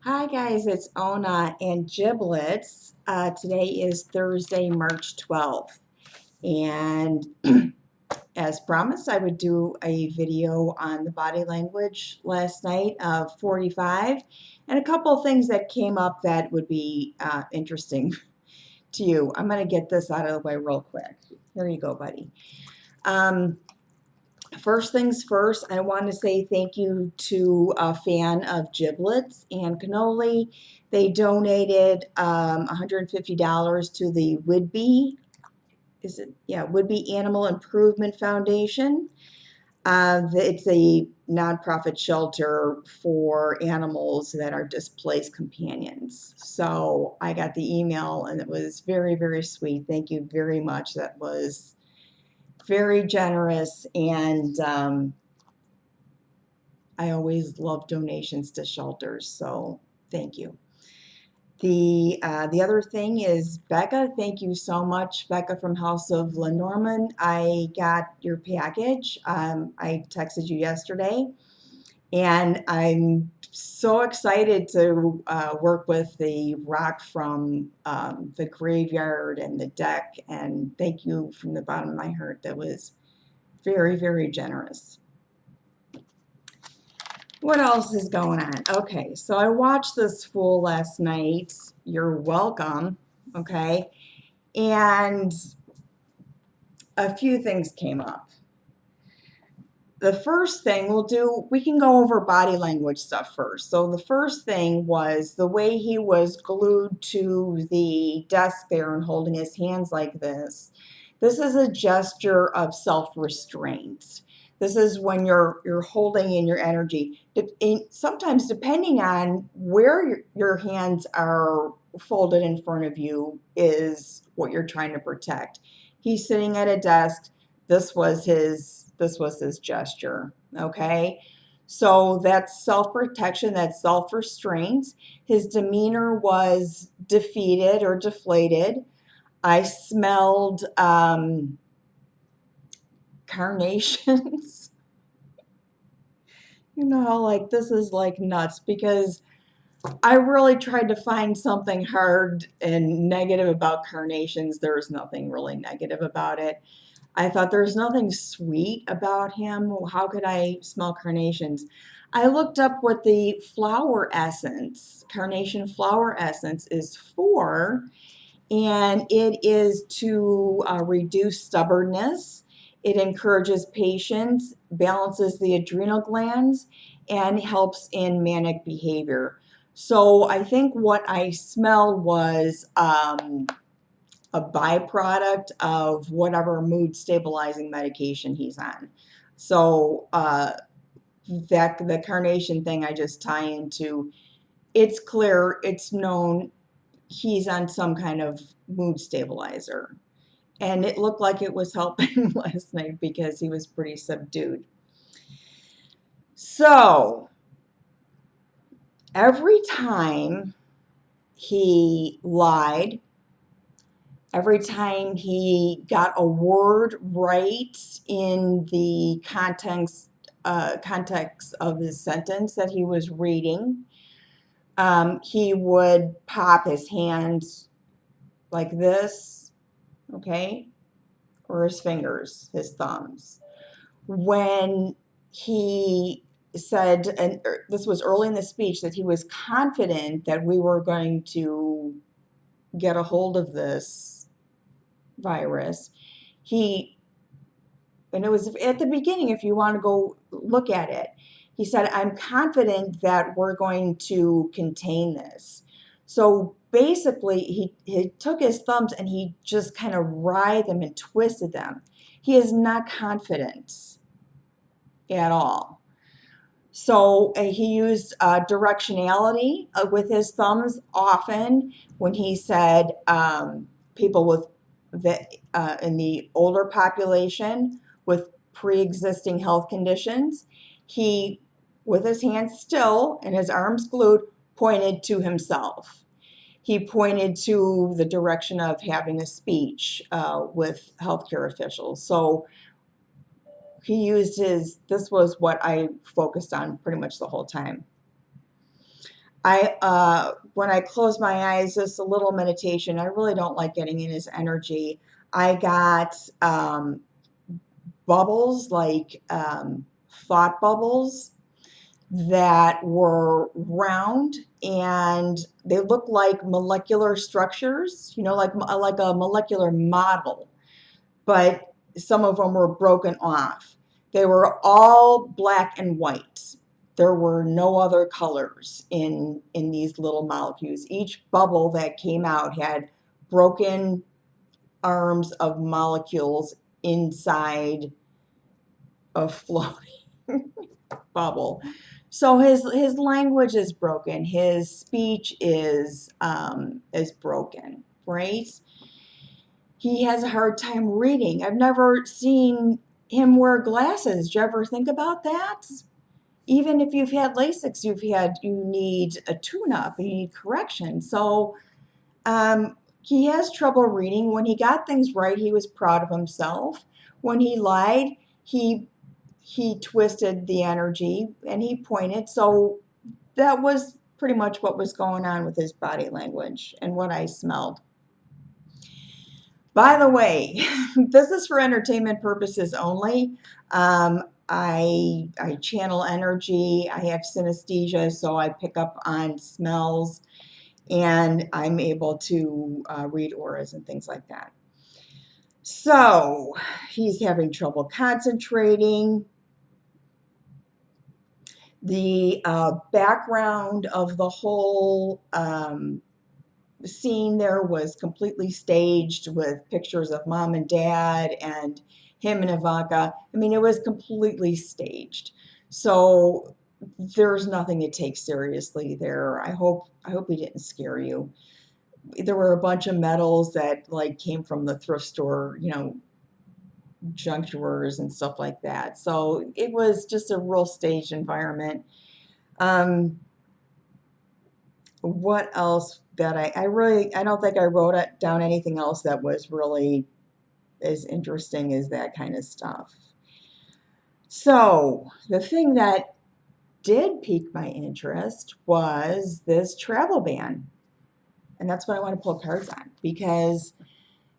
Hi guys, it's Ona and Giblets. Today is Thursday, March 12th. And as promised, I would do a video on the body language last night of 45 and a couple of things that came up that would be interesting to you. I'm going to get this out of the way real quick. Here you go, buddy. First things first, I want to say thank you to a fan of Giblets and Cannoli. They donated $150 to the Woodbey, Woodbey Animal Improvement Foundation. It's a nonprofit shelter for animals that are displaced companions. So I got the email and it was very, very sweet. Thank you very much. That was very generous, and I always love donations to shelters, so thank you. The other thing is Becca. Thank you so much, Becca from House of Lenormand. I got your package. I texted you yesterday, and I'm so excited to work with the rock from the graveyard and the deck. And thank you from the bottom of my heart. That was very, very generous. What else is going on? Okay, so I watched this fool last night. You're welcome. Okay, and a few things came up. The first thing we can go over body language stuff first. So the first thing was the way he was glued to the desk there and holding his hands like this. This is a gesture of self-restraint. This is when you're holding in your energy. Sometimes, depending on where your hands are folded in front of you, is what you're trying to protect. He's sitting at a desk. This was his gesture. Okay, so that's self-protection. That's self-restraint. His demeanor was defeated or deflated. I smelled carnations. You know how, like, this is like nuts, because I really tried to find something hard and negative about carnations. There's nothing really negative about it. I thought there's nothing sweet about him. How could I smell carnations? I looked up what the flower essence, carnation flower essence, is for, and it is to reduce stubbornness. It encourages patience, balances the adrenal glands, and helps in manic behavior. So I think what I smelled was a byproduct of whatever mood stabilizing medication he's on. So that the carnation thing I just tie into, it's clear, it's known, he's on some kind of mood stabilizer. And it looked like it was helping last night because he was pretty subdued. So every time he lied, every time he got a word right in the context of his sentence that he was reading, he would pop his hands like this, okay, or his fingers, his thumbs. When he said, and this was early in the speech, that he was confident that we were going to get a hold of this virus, and it was at the beginning, if you want to go look at it, he said, I'm confident that we're going to contain this. So basically, he took his thumbs and he just kind of writhed them and twisted them. He is not confident at all. So he used directionality with his thumbs often when he said people with in the older population with pre-existing health conditions. He, with his hands still and his arms glued, pointed to himself. He pointed to the direction of having a speech with healthcare officials. So he used this was what I focused on pretty much the whole time. When I close my eyes, this a little meditation. I really don't like getting in his energy. I got bubbles, like thought bubbles that were round, and they look like molecular structures, like a molecular model, but some of them were broken off. They were all black and white. There were no other colors in these little molecules. Each bubble that came out had broken arms of molecules inside a floating bubble. So his language is broken. His speech is broken, right? He has a hard time reading. I've never seen him wear glasses. Do you ever think about that? Even if you've had LASIK, you need a tune-up, you need correction. So he has trouble reading. When he got things right, he was proud of himself. When he lied, he twisted the energy and he pointed. So that was pretty much what was going on with his body language and what I smelled. By the way, this is for entertainment purposes only. I channel energy. I have synesthesia, so I pick up on smells, and I'm able to read auras and things like that. So he's having trouble concentrating. The background of the whole scene there was completely staged with pictures of mom and dad and him and Ivanka. I mean, it was completely staged. So there's nothing to take seriously there. I hope he didn't scare you. There were a bunch of medals that like came from the thrift store, junk drawers and stuff like that. So it was just a real staged environment. What else that I don't think I wrote down anything else that was really as interesting as that kind of stuff. So the thing that did pique my interest was this travel ban. And that's what I want to pull cards on, because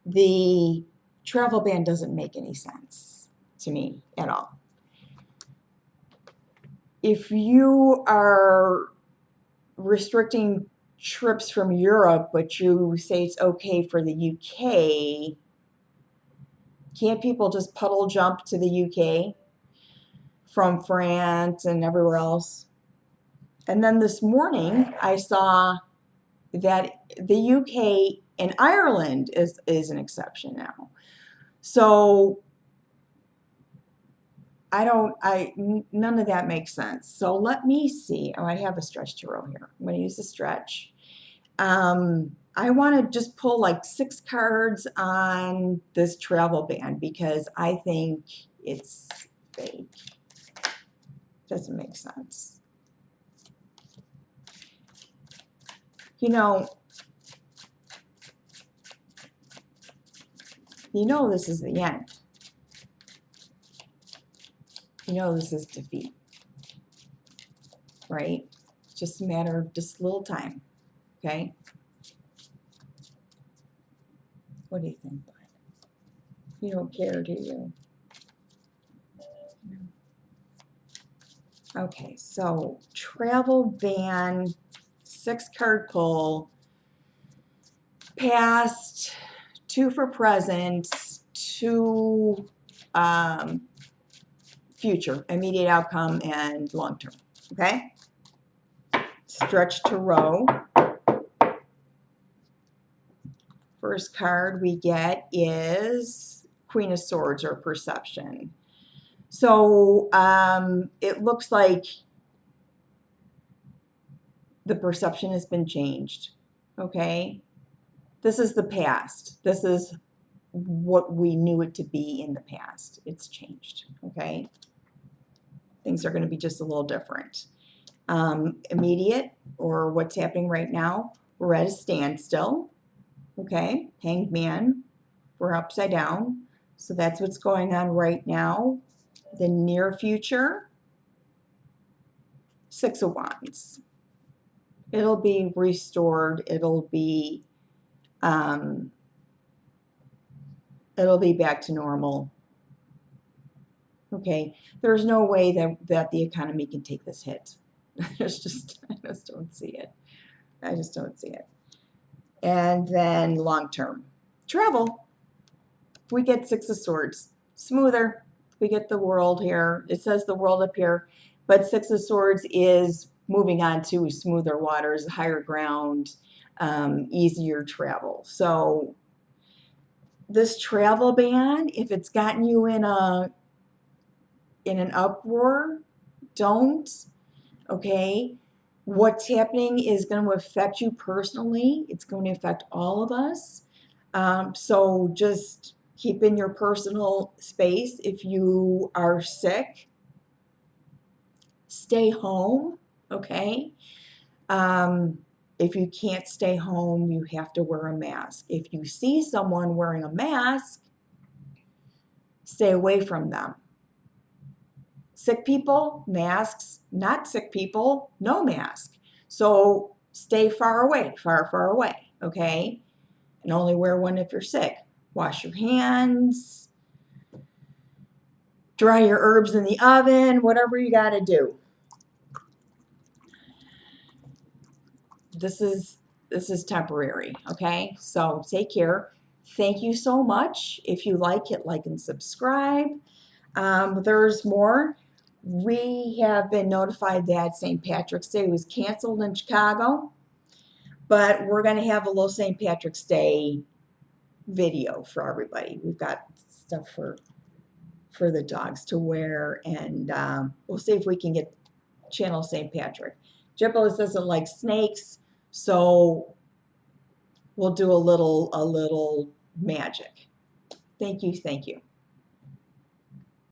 the travel ban doesn't make any sense to me at all. If you are restricting trips from Europe, but you say it's okay for the UK, can't people just puddle jump to the UK from France and everywhere else? And then this morning, I saw that the UK and Ireland is an exception now. So none of that makes sense. So let me see. Oh, I have a stretch tarot here. I'm going to use the stretch. I want to just pull like 6 cards on this travel ban because I think it's fake. Doesn't make sense. This is the end. This is defeat, right? It's just a matter of just a little time, okay? What do you think, bud? You don't care, do you? Okay, so travel ban, 6-card pull, past, 2 for present, 2 future, immediate outcome, and long term. Okay? Stretch tarot. First card we get is Queen of Swords, or perception. So it looks like the perception has been changed. Okay? This is the past. This is what we knew it to be in the past. It's changed. Okay? Things are going to be just a little different. Immediate, or what's happening right now, we're at a standstill. Okay? Hanged Man, we're upside down. So that's what's going on right now. The near future, 6 of Wands. It'll be restored. It'll be back to normal. Okay, there's no way that the economy can take this hit. I just don't see it. I just don't see it. And then long term travel, we get Six of Swords, smoother. We get the world here. It says the world up here, but Six of Swords is moving on to smoother waters, higher ground, easier travel. So this travel ban, if it's gotten you in an uproar, don't. Okay, what's happening is going to affect you personally. It's going to affect all of us. So just keep in your personal space. If you are sick, stay home. Okay. If you can't stay home, you have to wear a mask. If you see someone wearing a mask, stay away from them. Sick people, masks. Not sick people, no mask. So stay far away, far, far away, okay? And only wear one if you're sick. Wash your hands. Dry your herbs in the oven, whatever you got to do. This is temporary, okay? So take care. Thank you so much. If you like, hit like and subscribe. There's more. We have been notified that St. Patrick's Day was canceled in Chicago, but we're going to have a little St. Patrick's Day video for everybody. We've got stuff for the dogs to wear, and we'll see if we can get channel St. Patrick. Giblets doesn't like snakes, so we'll do a little magic. Thank you.